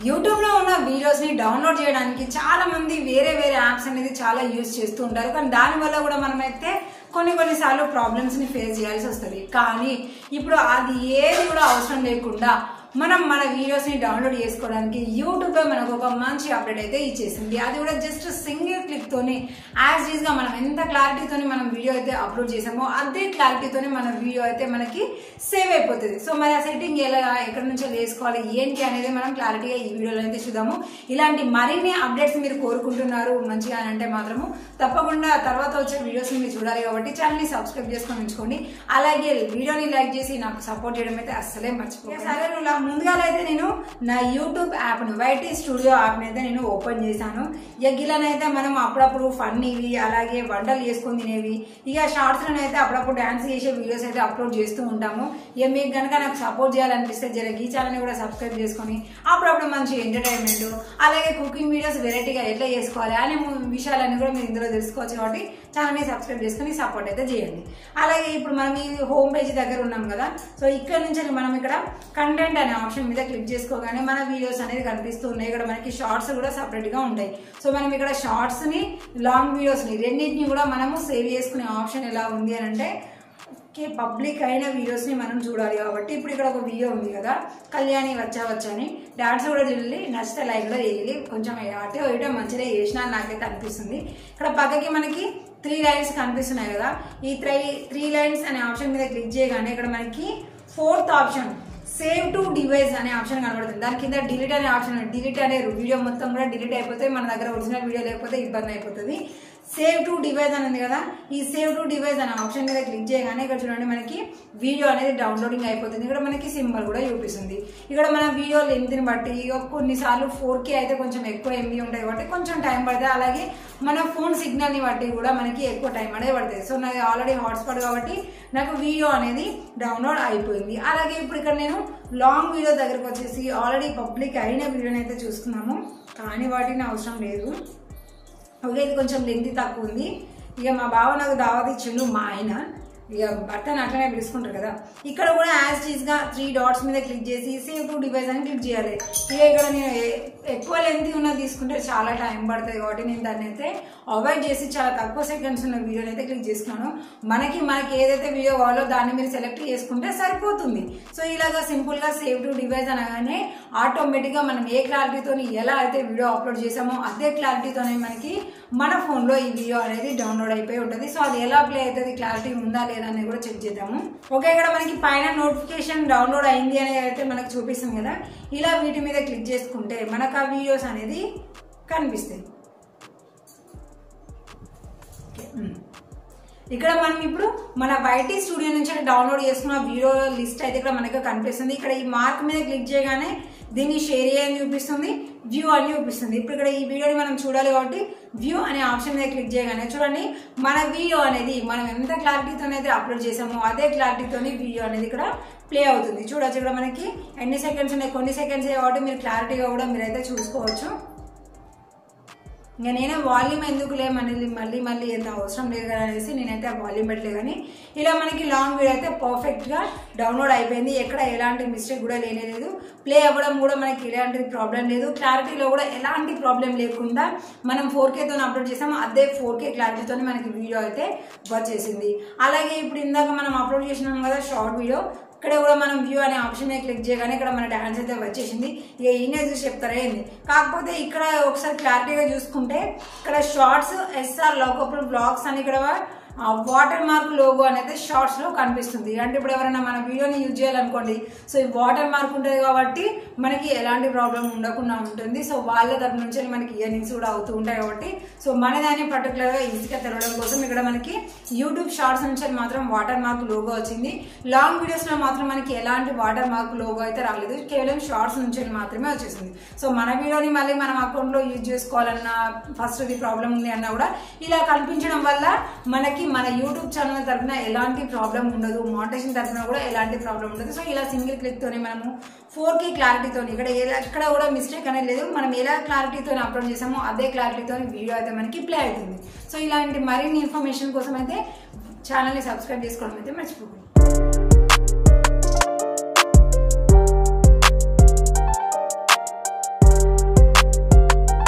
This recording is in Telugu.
యూట్యూబ్ లో ఉన్న వీడియోస్ ని డౌన్లోడ్ చేయడానికి చాలా మంది వేరే వేరే యాప్స్ అనేది చాలా యూజ్ చేస్తూ ఉంటారు. కానీ దానివల్ల కూడా మనమైతే కొన్నిసార్లు ప్రాబ్లమ్స్ ని ఫేస్ చేయాల్సి వస్తుంది. కానీ ఇప్పుడు అది ఏది కూడా అవసరం లేకుండా మనం మన వీడియోస్ ని డౌన్లోడ్ చేసుకోవడానికి యూట్యూబ్ లో మనకు ఒక మంచి అప్డేట్ అయితే ఇచ్చేసింది. అది కూడా జస్ట్ సింగిల్ క్లిక్ తోని యాజ్ ఈజ్ గా మనం ఎంత క్లారిటీతోని మనం వీడియో అయితే అప్లోడ్ చేసామో అదే క్లారిటీతోని మన వీడియో అయితే మనకి సేవ్ అయిపోతుంది. సో మరి ఆ సెట్టింగ్ ఎలా ఎక్కడి నుంచో వేసుకోవాలి ఏంటి అనేది మనం క్లారిటీగా ఈ వీడియోలో అయితే చూద్దాము. ఇలాంటి మరిన్ని అప్డేట్స్ మీరు కోరుకుంటున్నారు మంచిగా అంటే మాత్రము తప్పకుండా తర్వాత వచ్చే వీడియోస్ మీరు చూడాలి కాబట్టి ఛానల్ ని సబ్స్క్రైబ్ చేసుకొని ఉంచుకోండి. అలాగే వీడియోని లైక్ చేసి నాకు సపోర్ట్ చేయడం అయితే అస్సలే మర్చిపోకండి. సరే ముందుగా అయితే నేను నా యూట్యూబ్ యాప్ను వైటీ స్టూడియో యాప్ని అయితే నేను ఓపెన్ చేశాను. గిలనైతే మనం అప్పుడప్పుడు ఫన్నీవి అలాగే వంటలు చేసుకొని తినేవి ఇక షార్ట్స్లో అయితే అప్పుడప్పుడు డాన్స్ చేసే వీడియోస్ అయితే అప్లోడ్ చేస్తూ ఉంటాము. ఇక మీకు కనుక నాకు సపోర్ట్ చేయాలనిపిస్తే ఈ ఛానల్ని కూడా సబ్స్క్రైబ్ చేసుకొని అప్పుడప్పుడు మంచి ఎంటర్టైన్మెంట్ అలాగే కుకింగ్ వీడియోస్ వెరైటీగా ఎట్లా చేసుకోవాలి అనే విషయాలన్నీ కూడా మీరు ఇందులో తెలుసుకోవచ్చు. కాబట్టి ఛానల్ని సబ్స్క్రైబ్ చేసుకుని సపోర్ట్ అయితే చేయండి. అలాగే ఇప్పుడు మనం ఈ హోమ్ పేజ్ దగ్గర ఉన్నాం కదా. సో ఇక్కడ నుంచి మనం ఇక్కడ కంటెంట్ అనే ఆప్షన్ మీద క్లిక్ చేసుకోగానే మన వీడియోస్ అనేది కనిపిస్తూ ఉన్నాయి. ఇక్కడ మనకి షార్ట్స్ కూడా సపరేట్ గా ఉంటాయి. సో మనం ఇక్కడ షార్ట్స్ ని లాంగ్ వీడియోస్ ని రెండింటిని కూడా మనము సేవ్ చేసుకునే ఆప్షన్ ఎలా ఉంది అని అంటే పబ్లిక్ అయిన వీడియోస్ ని మనం చూడాలి. కాబట్టి ఇప్పుడు ఇక్కడ ఒక వీడియో ఉంది కదా, కళ్యాణి వచ్చని డాన్స్ కూడా చూడాలి, నచ్చితే లైక్ కూడా చేయాలి. కొంచెం అటే ఇటో మంచిగా చేసినా నాకైతే అనిపిస్తుంది. ఇక్కడ పక్కకి మనకి 3 లైన్స్ కనిపిస్తున్నాయి కదా, ఈ 3 లైన్స్ అనే ఆప్షన్ మీద క్లిక్ చేయగానే ఇక్కడ మనకి 4th option save to device అనే ఆప్షన్ కనబడుతుంది. దాని కింద డిలీట్ అనే ఆప్షన్, డిలీట్ అనే వీడియో మొత్తం కూడా డిలీట్ అయిపోతే మన దగ్గర ఒరిజినల్ వీడియో లేకపోతే ఇబ్బంది అయిపోతుంది. సేవ్ టు డివైస్ అని ఉంది కదా, ఈ సేవ్ టు డివైస్ అనే ఆప్షన్ మీద క్లిక్ చేయగానే ఇక్కడ చూడండి మనకి వీడియో అనేది డౌన్లోడింగ్ అయిపోతుంది. ఇక్కడ మనకి సింబల్ కూడా చూపిస్తుంది. ఇక్కడ మన వీడియో లెంత్ని బట్టి కొన్నిసార్లు 4K అయితే కొంచెం ఎక్కువ MB ఉంటాయి కాబట్టి కొంచెం టైం పడుతుంది. అలాగే మన ఫోన్ సిగ్నల్ ని బట్టి కూడా మనకి ఎక్కువ టైం అనేది పడుతుంది. సో నాది ఆల్రెడీ హాట్స్పాట్ కాబట్టి నాకు వీడియో అనేది డౌన్లోడ్ అయిపోయింది. అలాగే ఇప్పుడు ఇక్కడ నేను లాంగ్ వీడియో దగ్గరకు వచ్చేసి ఆల్రెడీ పబ్లిక్ అయిన వీడియోని అయితే చూసుకున్నాము, కానీ వాటిని అవసరం లేదు. ఓకే, ఇది కొంచెం లెంత్ తక్కువ ఉంది. ఇక మా బావ నాకు దావత్ ఇచ్చిండు, మా ఆయన ఇక భర్తను అట్లనే పిలుచుకుంటారు కదా. ఇక్కడ కూడా యాజ్ ఈజ్ గా 3 డాట్స్ మీద క్లిక్ చేసి సేవ్ టు డివైస్ అని క్లిక్ చేయాలి. ఇక ఇక్కడ నేను ఎక్కువ లెంత్ ఉన్నది తీసుకుంటే చాలా టైం పడుతుంది కాబట్టి నేను దాన్ని అయితే అవాయిడ్ చేసి చాలా తక్కువ సెకండ్స్ ఉన్న వీడియోని అయితే క్లిక్ చేసుకున్నాను. మనకి ఏదైతే వీడియో కావాలో దాన్ని మీరు సెలెక్ట్ చేసుకుంటే సరిపోతుంది. సో ఇలాగా సింపుల్ గా సేవ్ టు డివైస్ అనగానే ఆటోమేటిక్ గా మనం ఏ క్లారిటీతో ఎలా అయితే వీడియో అప్లోడ్ చేసామో అదే క్లారిటీతోనే మనకి మన ఫోన్ లో ఈ వీడియో అనేది డౌన్లోడ్ అయిపోయి ఉంటుంది. సో అది ఎలా ప్లే అవుతుంది, క్లారిటీ ఉందా లేదా అనేది కూడా చెక్ చేద్దాము. ఓకే, ఇక్కడ మనకి పైన నోటిఫికేషన్ డౌన్లోడ్ అయింది అనేది అయితే మనకు చూపిస్తుంది కదా. ఇలా వీటి మీద క్లిక్ చేసుకుంటే మనకు ఆ వీడియోస్ అనేది కనిపిస్తాయి. ఇక్కడ మనం ఇప్పుడు మన వైటీ స్టూడియో నుంచి డౌన్లోడ్ చేసుకున్న వీడియో లిస్ట్ అయితే ఇక్కడ మనకు కనిపిస్తుంది. ఇక్కడ ఈ మార్క్ మీద క్లిక్ చేయగానే దీన్ని షేర్ చేయని చూపిస్తుంది, వ్యూ అని చూపిస్తుంది. ఇప్పుడు ఇక్కడ ఈ వీడియోని మనం చూడాలి కాబట్టి వ్యూ అనే ఆప్షన్ మీద క్లిక్ చేయగానే చూడండి మన వీడియో అనేది మనం ఎంత క్లారిటీతో అయితే అప్లోడ్ చేసామో అదే క్లారిటీతోని వీడియో అనేది ఇక్కడ ప్లే అవుతుంది. చూడొచ్చు ఇక్కడ మనకి ఎన్ని సెకండ్స్ ఉన్నాయి, కొన్ని సెకండ్స్ కాబట్టి మీరు క్లారిటీగా కూడా మీరైతే చూసుకోవచ్చు. ఇంకా నేనే వాల్యూమ్ ఎందుకు లేమనేది మళ్ళీ ఎంత అవసరం లేదు కదా అనేసి నేనైతే ఆ వాల్యూమ్ పెట్టలేదు. కానీ ఇలా మనకి లాంగ్ వీడియో అయితే పర్ఫెక్ట్గా డౌన్లోడ్ అయిపోయింది. ఎక్కడ ఎలాంటి మిస్టేక్ కూడా లేదు, ప్లే అవ్వడం కూడా మనకి ఎలాంటి ప్రాబ్లం లేదు, క్లారిటీలో కూడా ఎలాంటి ప్రాబ్లం లేకుండా మనం 4Kతో అప్లోడ్ చేసాము అదే 4K క్లారిటీతో మనకి వీడియో అయితే వచ్చేసింది. అలాగే ఇప్పుడు ఇందాక మనం అప్లోడ్ చేసినాం కదా షార్ట్ వీడియో, ఇక్కడ కూడా మనం వ్యూ అనే ఆప్షన్ మీద క్లిక్ చేయగానే ఇక్కడ మన డాన్స్ అయితే వచ్చేసింది. ఇక ఈయన చూసి చెప్తారా ఏంది, కాకపోతే ఇక్కడ ఒకసారి క్లారిటీగా చూసుకుంటే ఇక్కడ షార్ట్స్ SR లోకల్ బ్లాగ్స్ అని ఇక్కడ వాటర్ మార్క్ లోగో అనేది షార్ట్స్ లో కనిపిస్తుంది. అంటే ఇప్పుడు ఎవరైనా మన వీడియోని యూజ్ చేయాలనుకోండి, సో ఈ వాటర్ మార్క్ ఉంటుంది కాబట్టి మనకి ఎలాంటి ప్రాబ్లం ఉండకుండా ఉంటుంది. సో వాళ్ళ తరపు నుంచి మనకి ఇయర్నింగ్స్ కూడా అవుతూ ఉంటాయి కాబట్టి సో మన దాన్ని పర్టికులర్ గా ఈజీగా తెలవడం కోసం ఇక్కడ మనకి యూట్యూబ్ షార్ట్స్ నుంచి మాత్రం వాటర్ మార్క్ లోగో వచ్చింది. లాంగ్ వీడియోస్ లో మాత్రం మనకి ఎలాంటి వాటర్ మార్క్ లోగో అయితే రాలేదు, కేవలం షార్ట్స్ నుంచి మాత్రమే వచ్చేసింది. సో మన వీడియోని మళ్ళీ మనం అకౌంట్ లో యూజ్ చేసుకోవాలన్నా ఫస్ట్ ఇది ప్రాబ్లం ఉంది అన్నా కూడా ఇలా కనిపించడం వల్ల మనకి మన యూట్యూబ్ ఛానల్ తరఫున ఎలాంటి ప్రాబ్లం ఉండదు, మోనిటైజేషన్ తరఫున కూడా ఎలాంటి ప్రాబ్లం ఉండదు. సో ఇలా సింగిల్ క్లిక్ తోనే మనము 4K క్లారిటీతో ఇక్కడ ఎక్కడ కూడా మిస్టేక్ అనేది లేదు, మనం ఎలా క్లారిటీతో అప్లోడ్ చేసామో అదే క్లారిటీతో వీడియో అయితే మనకి ప్లే అవుతుంది. సో ఇలాంటి మరిన్ని ఇన్ఫర్మేషన్ కోసం అయితే ఛానల్ని సబ్స్క్రైబ్ చేసుకోవడం అయితే మర్చిపోకండి.